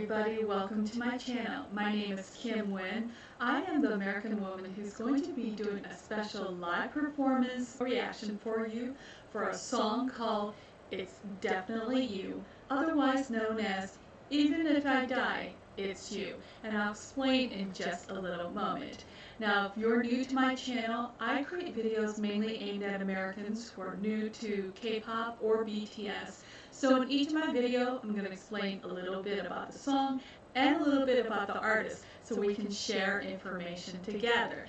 everybody, welcome to my channel. My name is Nguyen. I am the American woman who's going to be doing a special live performance reaction for you for a song called It's Definitely You, otherwise known as Even If I Die, It's You, and I'll explain in just a little moment. Now, if you're new to my channel, I create videos mainly aimed at Americans who are new to K-pop or BTS. So in each of my videos, I'm going to explain a little bit about the song and a little bit about the artist so we can share information together.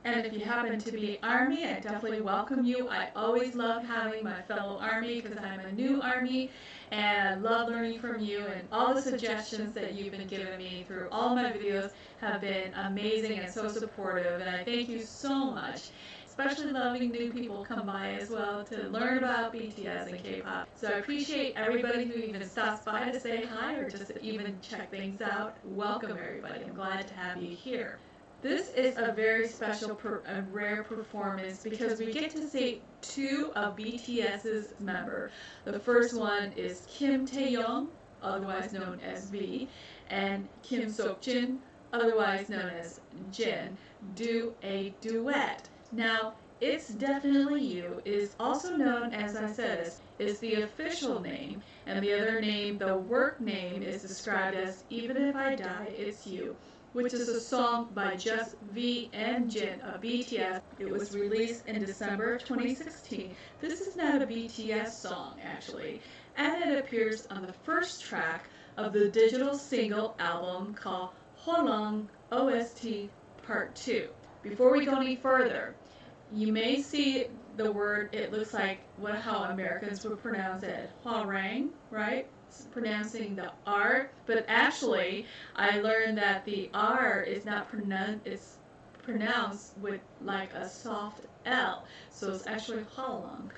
And if you happen to be Army, I definitely welcome you. I always love having my fellow Army because I'm a new Army, and I love learning from you, and all the suggestions that you've been giving me through all my videos have been amazing and so supportive, and I thank you so much. Especially loving new people come by as well to learn about BTS and K-pop. So I appreciate everybody who even stops by to say hi or just to even check things out. Welcome everybody. I'm glad to have you here. This is a very special and rare performance because we get to see two of BTS's members. The first one is Kim Tae-young, otherwise known as V, and Kim Sok-jin, otherwise known as Jin, do a duet. Now, It's Definitely You is also known, as I said, is the official name, and the other name, the work name, is described as Even If I Die, It's You, which is a song by just V and Jin of BTS. It was released in December of 2016. This is not a BTS song, actually, and it appears on the first track of the digital single album called Hwarang OST Part 2. Before we go any further, you may see the word, it looks like how Americans would pronounce it, Hwarang, right? It's pronouncing the R, but actually I learned that the R is not pronounced, it's pronounced with like a soft L, so it's actually Hwarang.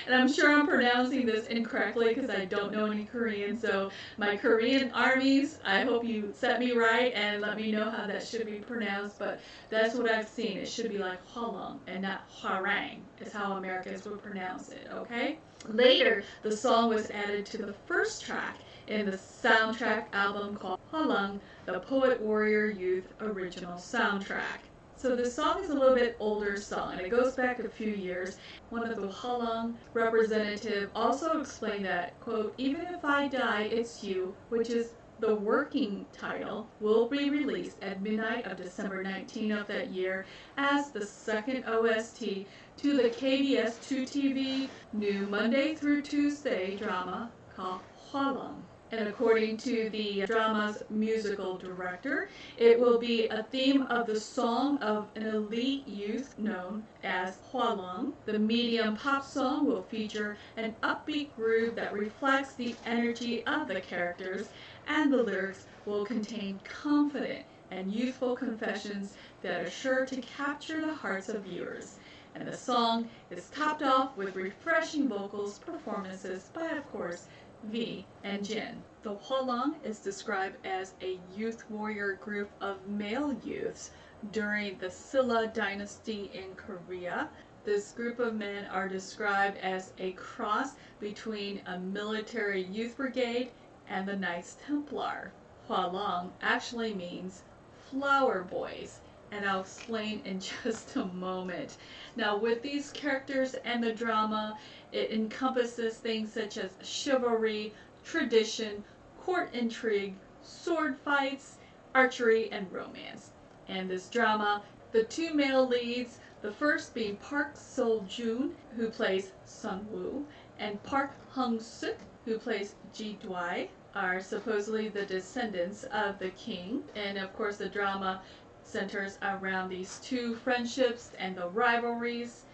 And I'm sure I'm pronouncing this incorrectly because I don't know any Korean, so my Korean armies, I hope you set me right and let me know how that should be pronounced, but that's what I've seen. It should be like Hwarang and not Hwarang is how Americans would pronounce it, okay? Later, the song was added to the first track in the soundtrack album called Hwarang, the Poet Warrior Youth Original Soundtrack. So this song is a little bit older song, and it goes back a few years. One of the Hwarang representative also explained that, quote, Even If I Die, It's You, which is the working title, will be released at midnight of December 19 of that year as the second OST to the KBS 2 TV new Monday through Tuesday drama called Hwarang. And according to the drama's musical director, it will be a theme of the song of an elite youth known as Hwarang. The medium pop song will feature an upbeat groove that reflects the energy of the characters, and the lyrics will contain confident and youthful confessions that are sure to capture the hearts of viewers. And the song is topped off with refreshing vocals performances by, of course, V and Jin. The Hwarang is described as a youth warrior group of male youths during the Silla dynasty in Korea. This group of men are described as a cross between a military youth brigade and the Knights Templar. Hwarang actually means flower boys, and I'll explain in just a moment. Now, with these characters and the drama, it encompasses things such as chivalry, tradition, court intrigue, sword fights, archery, and romance. And this drama, the two male leads, the first being Park Seo-joon, who plays Sung-woo, and Park Hung-suk, who plays Ji-dwai, are supposedly the descendants of the king. And of course, the drama centers around these two friendships and the rivalries,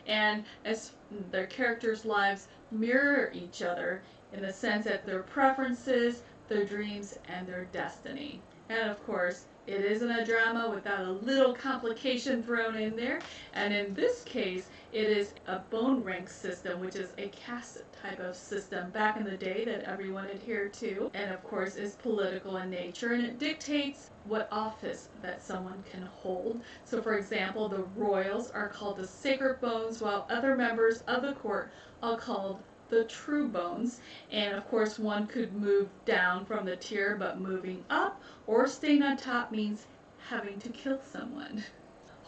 and as their characters' lives mirror each other in the sense that their preferences, their dreams, and their destiny. And of course, it isn't a drama without a little complication thrown in there, and in this case, it is a bone rank system, which is a caste type of system back in the day that everyone adhered to, and of course is political in nature, and it dictates what office that someone can hold. So for example, the royals are called the sacred bones, while other members of the court are called the true bones. And of course, one could move down from the tier, but moving up or staying on top means having to kill someone.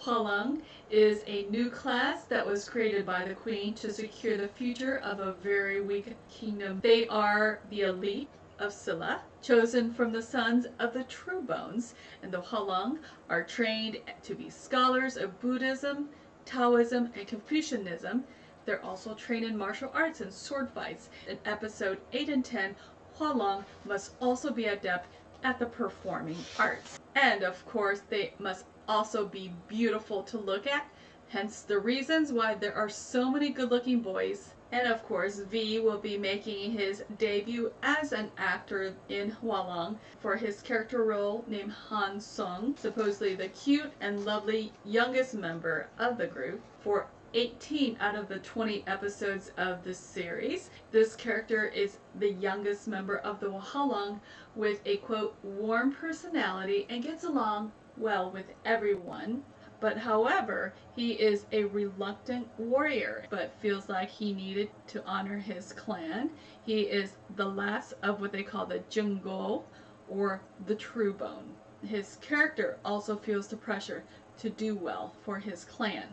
Hwarang is a new class that was created by the Queen to secure the future of a very weak kingdom. They are the elite of Silla, chosen from the sons of the true bones, and the Hwarang are trained to be scholars of Buddhism, Taoism, and Confucianism. They're also trained in martial arts and sword fights. In episode 8 and 10, Hwarang must also be adept at the performing arts. And of course, they must also be beautiful to look at, hence the reasons why there are so many good-looking boys. And of course, V will be making his debut as an actor in Hwarang for his character role named Han Sung, supposedly the cute and lovely youngest member of the group. For 18 out of the 20 episodes of the series, this character is the youngest member of the Hwarang with a quote warm personality and gets along well with everyone. But however, he is a reluctant warrior, but feels like he needed to honor his clan. He is the last of what they call the Jungo, or the true bone. His character also feels the pressure to do well for his clan.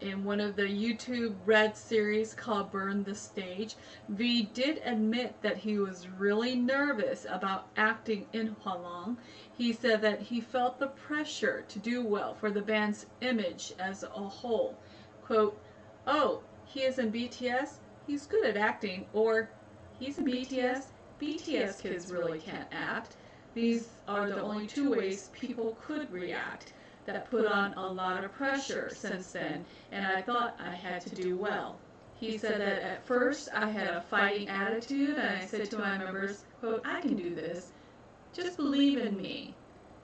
In one of the YouTube Red series called Burn the Stage, V did admit that he was really nervous about acting in Hwarang. He said that he felt the pressure to do well for the band's image as a whole. Quote, "Oh, he is in BTS? He's good at acting," or "He's in BTS? BTS kids really can't act." These are the only two ways people could react. That put on a lot of pressure since then, and I thought I had to do well. He said that at first I had a fighting attitude, and I said to my members, quote, "I can do this. Just believe in me."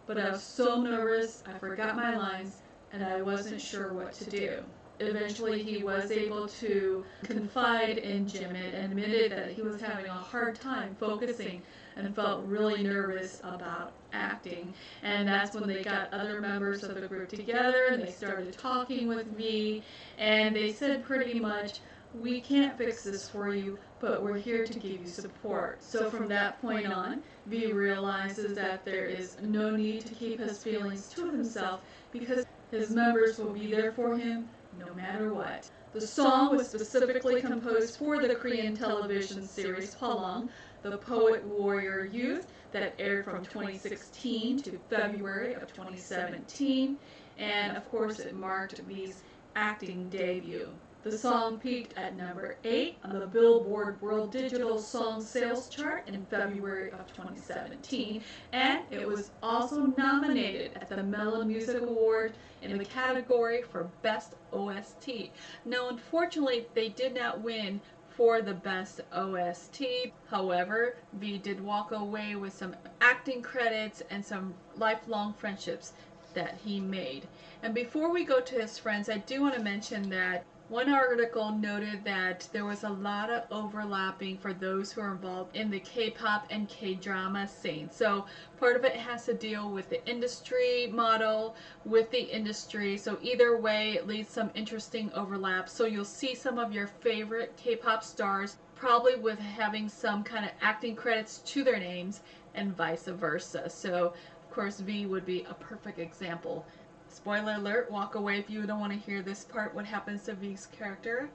But I was so nervous, I forgot my lines, and I wasn't sure what to do. Eventually he was able to confide in Jimin and admitted that he was having a hard time focusing and felt really nervous about acting. And that's when they got other members of the group together and they started talking with V, and they said pretty much, "We can't fix this for you, but we're here to give you support." So from that point on, V realizes that there is no need to keep his feelings to himself because his members will be there for him no matter what. The song was specifically composed for the Korean television series Hwarang, the Poet Warrior Youth, that aired from 2016 to February of 2017, and of course it marked V's acting debut. The song peaked at number 8 on the Billboard World Digital Song Sales Chart in February of 2017, and it was also nominated at the Mellow Music Award in the category for Best OST. Now, unfortunately, they did not win for the Best OST. However, V did walk away with some acting credits and some lifelong friendships that he made. And before we go to his friends, I do want to mention that one article noted that there was a lot of overlapping for those who are involved in the K-pop and K-drama scene. So part of it has to deal with the industry model, with the industry. So either way, it leads some interesting overlaps. So you'll see some of your favorite K-pop stars probably with having some kind of acting credits to their names and vice versa. So of course V would be a perfect example. Spoiler alert, walk away if you don't want to hear this part, what happens to V's character.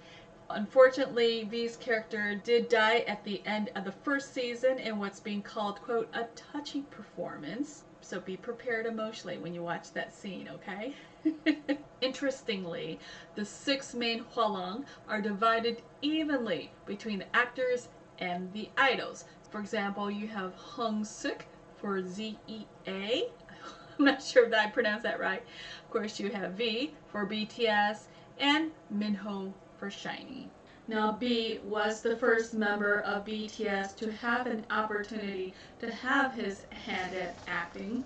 Unfortunately, V's character did die at the end of the first season in what's being called, quote, a touching performance. So be prepared emotionally when you watch that scene, okay? Interestingly, the 6 main Hwarang are divided evenly between the actors and the idols. For example, you have Hung Suk for ZEA. I'm not sure if I pronounced that right. Of course, you have V for BTS and Minho for SHINee. Now, B was the first member of BTS to have an opportunity to have his hand at acting,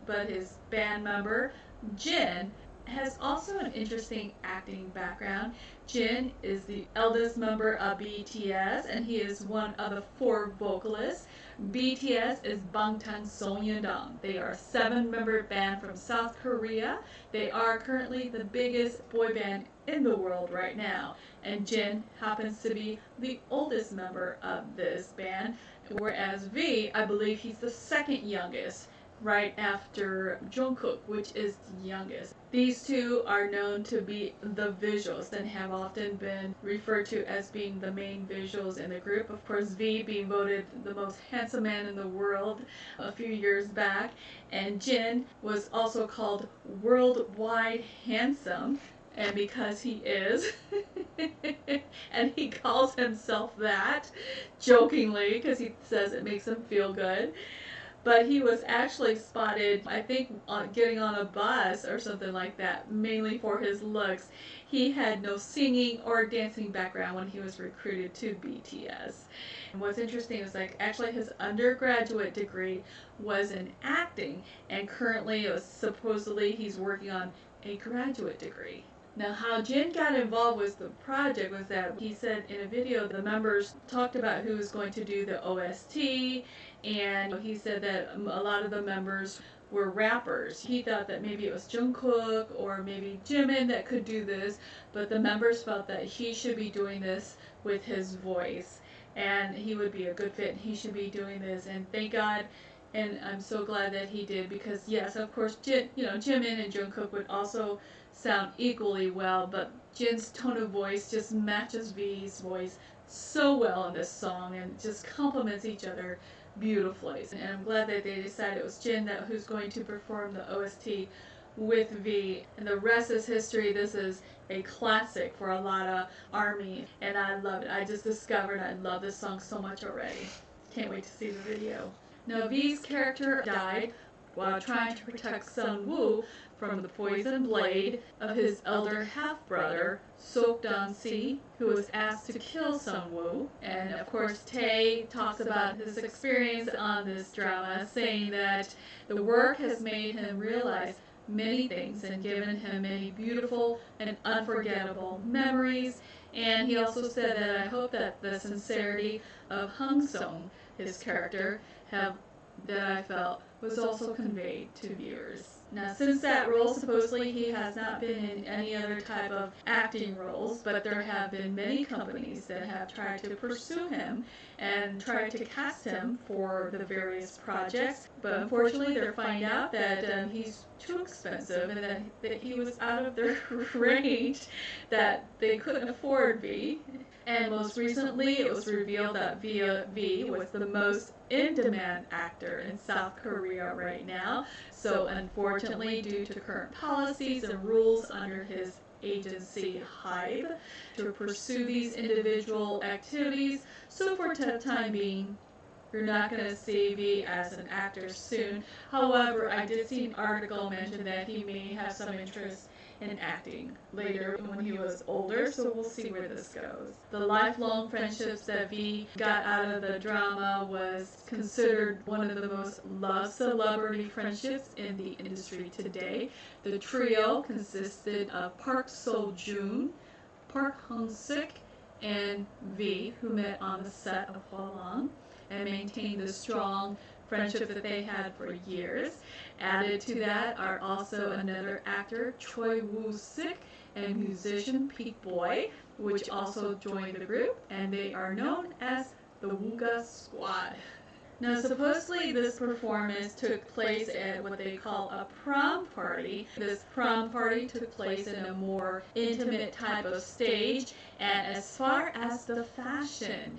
but his band member, Jin, has also an interesting acting background. Jin is the eldest member of BTS, and he is one of the 4 vocalists. BTS is Bangtan Sonyeondan. They are a 7-member band from South Korea. They are currently the biggest boy band in the world right now, and Jin happens to be the oldest member of this band, whereas V, I believe he's the second youngest, right after Jungkook, which is the youngest. These two are known to be the visuals and have often been referred to as being the main visuals in the group. Of course, V being voted the most handsome man in the world a few years back, and Jin was also called worldwide handsome, and because he is, and he calls himself that jokingly because he says it makes him feel good. But he was actually spotted, I think, getting on a bus or something like that, mainly for his looks. He had no singing or dancing background when he was recruited to BTS. And what's interesting is actually his undergraduate degree was in acting, and currently supposedly he's working on a graduate degree. Now, how Jin got involved with the project was that he said in a video the members talked about who was going to do the OST, and he said that a lot of the members were rappers. He thought that maybe it was Jungkook or maybe Jimin that could do this, but the members felt that he should be doing this with his voice, and he would be a good fit, and he should be doing this, and thank God. And I'm so glad that he did, because yes, of course, Jimin and Jungkook would also sound equally well, but Jin's tone of voice just matches V's voice so well in this song and just complements each other beautifully. And I'm glad that they decided it was Jin who's going to perform the OST with V. And the rest is history. This is a classic for a lot of ARMY, and I love it. I just discovered I love this song so much already. Can't wait to see the video. Now, V's character died while trying to protect Sung-woo from the poison blade of his elder half-brother, Sok-dong-si, who was asked to kill Sung-woo. And of course, Tae talks about his experience on this drama, saying that the work has made him realize many things and given him many beautiful and unforgettable memories. And he also said that I hope that the sincerity of Hung Sung, his character, that I felt was also conveyed to viewers. Now, since that role, supposedly he has not been in any other type of acting roles, but there have been many companies that have tried to pursue him and tried to cast him for the various projects, but unfortunately they find out that he's too expensive and that he was out of their range, that they couldn't afford V. And most recently, it was revealed that V was the most in-demand actor in South Korea right now. So unfortunately, due to current policies and rules under his agency HYBE to pursue these individual activities, so for the time being, you're not going to see V as an actor soon. However, I did see an article mention that he may have some interest in acting later when he was older, so we'll see where this goes. The lifelong friendships that V got out of the drama was considered one of the most loved celebrity friendships in the industry today. The trio consisted of Park Seo-joon, Park Hong-sik, and V, who met on the set of Hwarang and maintained a strong friendship that they had for years. Added to that are also another actor, Choi Woo-sik, and musician Peak Boy, which also joined the group, and they are known as the Wooga Squad. Now, supposedly this performance took place at what they call a prom party. This prom party took place in a more intimate type of stage, and as far as the fashion,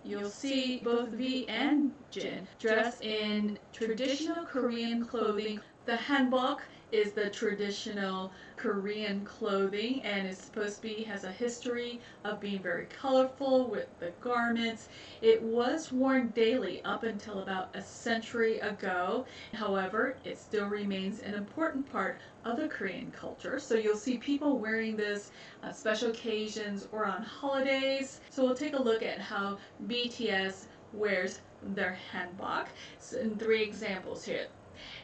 you'll see both V and Jin dressed in traditional Korean clothing. The hanbok is the traditional Korean clothing, and it's supposed to be, has a history of being very colorful with the garments. It was worn daily up until about a century ago. However, it still remains an important part of the Korean culture. So you'll see people wearing this on special occasions or on holidays. So we'll take a look at how BTS wears their hanbok. So in 3 examples here.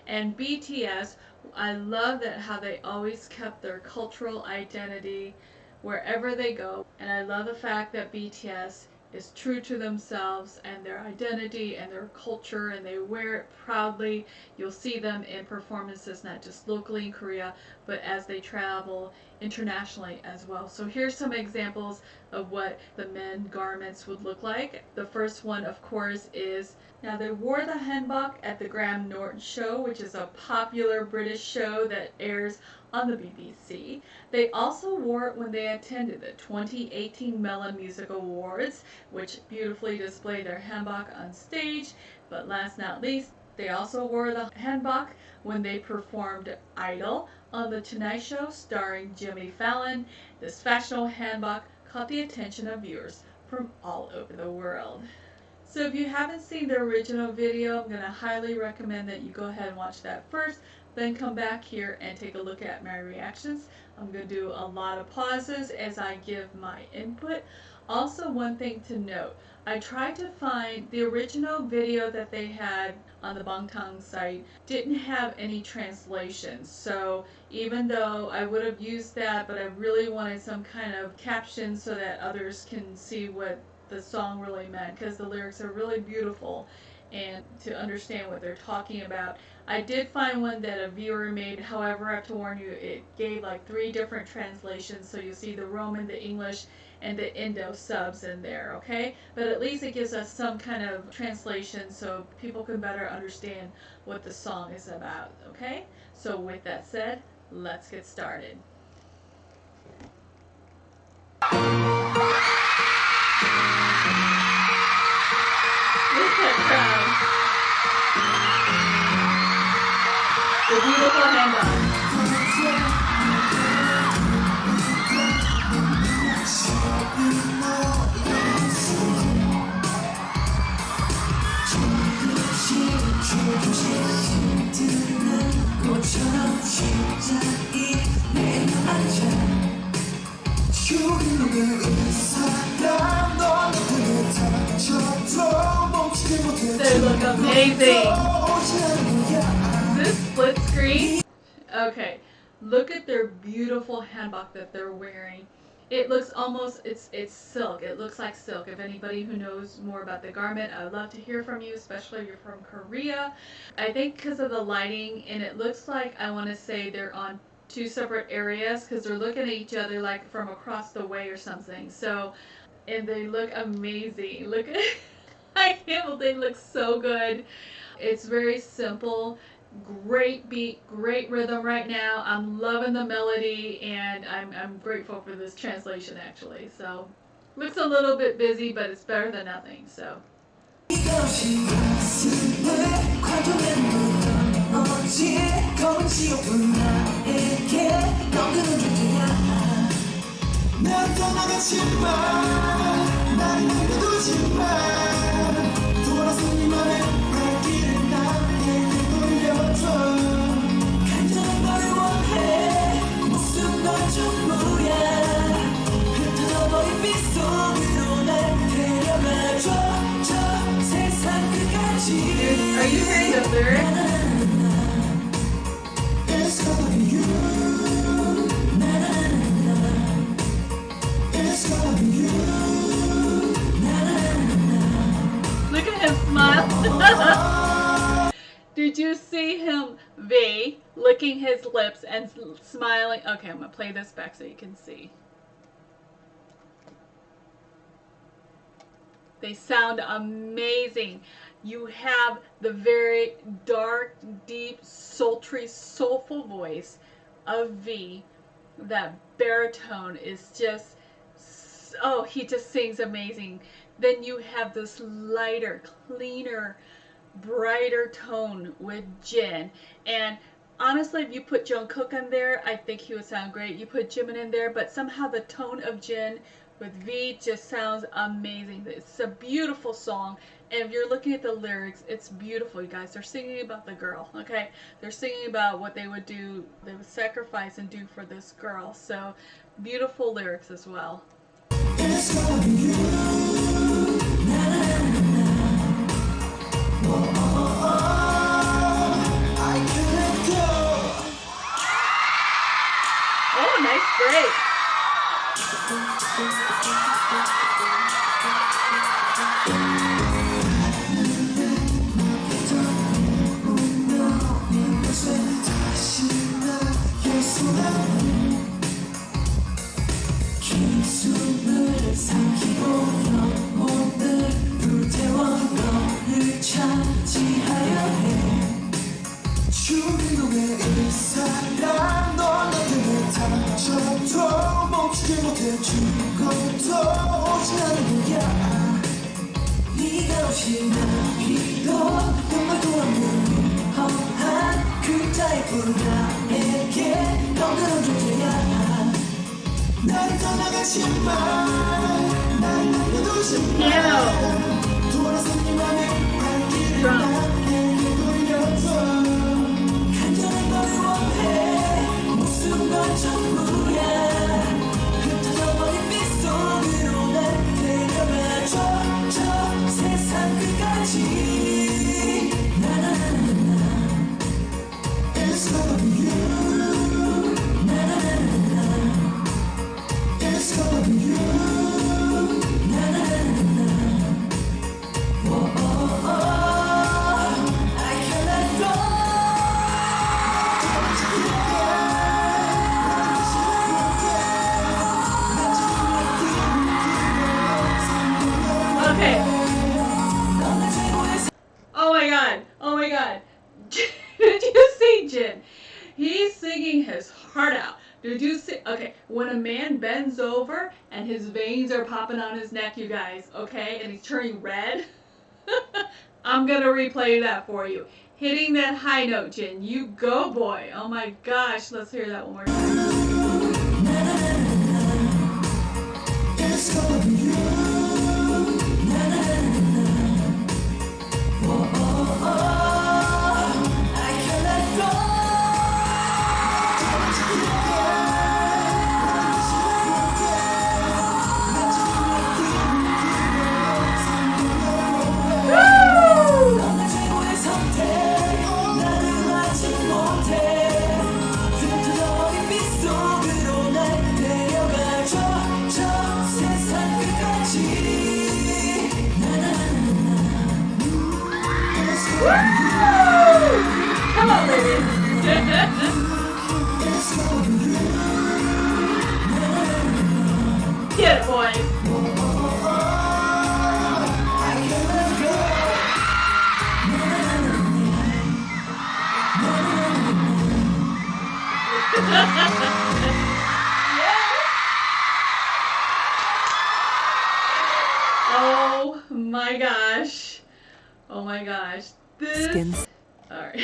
And BTS I love that how they always kept their cultural identity wherever they go. And I love the fact that BTS is true to themselves and their identity and their culture, and they wear it proudly. You'll see them in performances not just locally in Korea, but as they travel internationally as well. So here's some examples of what the men garments would look like. The first one, of course, is, now they wore the hanbok at the Graham Norton show, which is a popular British show that airs on the BBC. They also wore it when they attended the 2018 Melon Music Awards, which beautifully display their hanbok on stage. But last not least, they also wore the hanbok when they performed Idol on The Tonight Show starring Jimmy Fallon. This fashionable hanbok caught the attention of viewers from all over the world. So if you haven't seen the original video, I'm going to highly recommend that you go ahead and watch that first, then come back here and take a look at my reactions. I'm going to do a lot of pauses as I give my input. Also, one thing to note, I tried to find the original video that they had on the Bangtan site didn't have any translations. So even though I would have used that, but I really wanted some kind of caption so that others can see what the song really meant, because the lyrics are really beautiful and to understand what they're talking about. I did find one that a viewer made, however, I have to warn you, it gave like 3 different translations, so you see the Roman, the English, and the Indo subs in there, okay? But at least it gives us some kind of translation so people can better understand what the song is about, okay? So with that said, let's get started. The beautiful hanbok. They look amazing. Is this split screen? Okay, look at their beautiful hanbok that they're wearing. It looks almost, it's silk. It looks like silk. If anybody who knows more about the garment, I would love to hear from you, especially if you're from Korea. I think because of the lighting, and it looks like, I want to say they're on 2 separate areas because they're looking at each other like from across the way or something. So, and they look amazing. Look at I can't believe they look so good. It's very simple. Great beat, great rhythm right now. I'm loving the melody, and I'm grateful for this translation actually. So, looks a little bit busy, but it's better than nothing. So. Are you hearing the lyrics? Look at him smile. Did you see him, V, licking his lips and smiling? Okay, I'm going to play this back so you can see. They sound amazing. You have the very dark, deep, sultry, soulful voice of V. That baritone is just, oh, he just sings amazing. Then you have this lighter, cleaner, brighter tone with Jin. And honestly, if you put Jungkook in there, I think he would sound great. You put Jimin in there, but somehow the tone of Jin with V just sounds amazing. It's a beautiful song, and if you're looking at the lyrics, it's beautiful, you guys. They're singing about the girl, okay? They're singing about what they would do, they would sacrifice and do for this girl. So, beautiful lyrics as well. It's gonna be you. Na, na, na, na. Whoa, oh, oh, oh. I can't let go. Oh my god. Did you see Jin? He's singing his heart out. Did you see? Okay, when a man bends over and his veins are popping on his neck, you guys, okay, and he's turning red, I'm gonna replay that for you. Hitting that high note, Jin. You go, boy. Oh my gosh, let's hear that one more time. Come on, ladies. Get it, boys. Oh my gosh. Oh my gosh. This. Alright.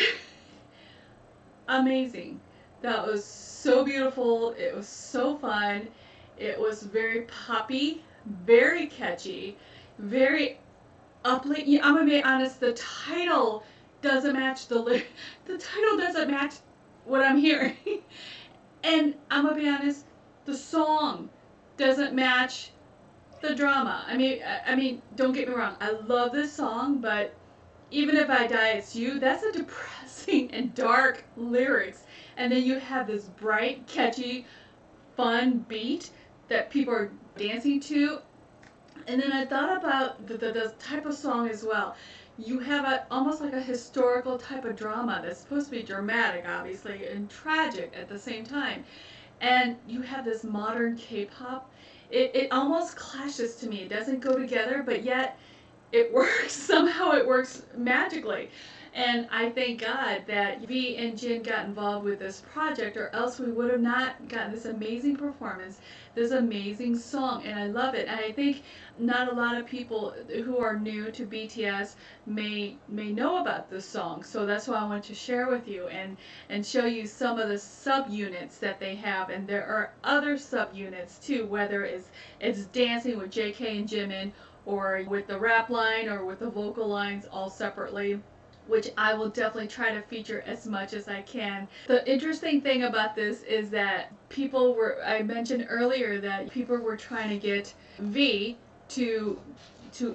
Amazing. That was so beautiful. It was so fun. It was very poppy, very catchy, very uplifting. I'm gonna be honest, the title doesn't match the title doesn't match what I'm hearing. And I'm gonna be honest, the song doesn't match the drama. I mean, don't get me wrong. I love this song, but Even If I Die It's You, that's a depressing and dark lyrics. And then you have this bright, catchy, fun beat that people are dancing to. And then I thought about the type of song as well. You have almost like a historical type of drama that's supposed to be dramatic, obviously, and tragic at the same time. And you have this modern K-pop. It almost clashes to me. It doesn't go together, but yet it works. Somehow it works magically. And I thank God that V and Jin got involved with this project, or else we would have not gotten this amazing performance, this amazing song, and I love it. And I think not a lot of people who are new to BTS may know about this song, so that's why I want to share with you and show you some of the subunits that they have. And there are other subunits too, whether it's dancing with JK and Jimin, or with the rap line, or with the vocal lines all separately, which I will definitely try to feature as much as I can. The interesting thing about this is that I mentioned earlier that people were trying to get V to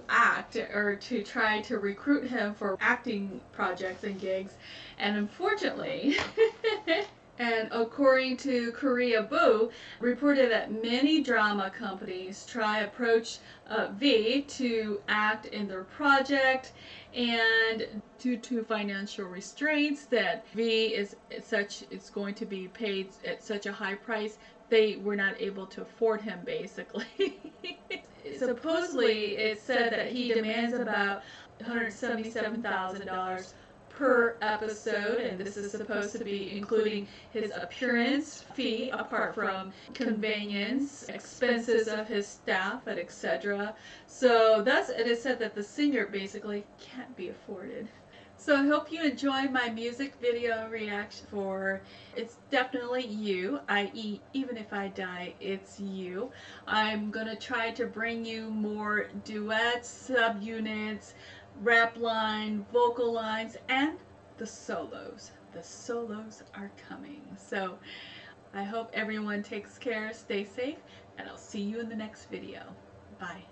act, or to try to recruit him for acting projects and gigs, and unfortunately And according to Korea Boo, reported that many drama companies try approach V to act in their project, and due to financial restraints that V is going to be paid at such a high price, they were not able to afford him basically. Supposedly, it said that he demands about $177,000 per episode, and this is supposed to be including his appearance fee, apart from convenience, expenses of his staff, and etc. So thus it is said that the singer basically can't be afforded. So I hope you enjoyed my music video reaction for It's Definitely You, i.e. Even If I Die, It's You. I'm going to try to bring you more duets, subunits, rap line, vocal lines, and the solos. The solos are coming. So I hope everyone takes care, stay safe, and I'll see you in the next video. Bye.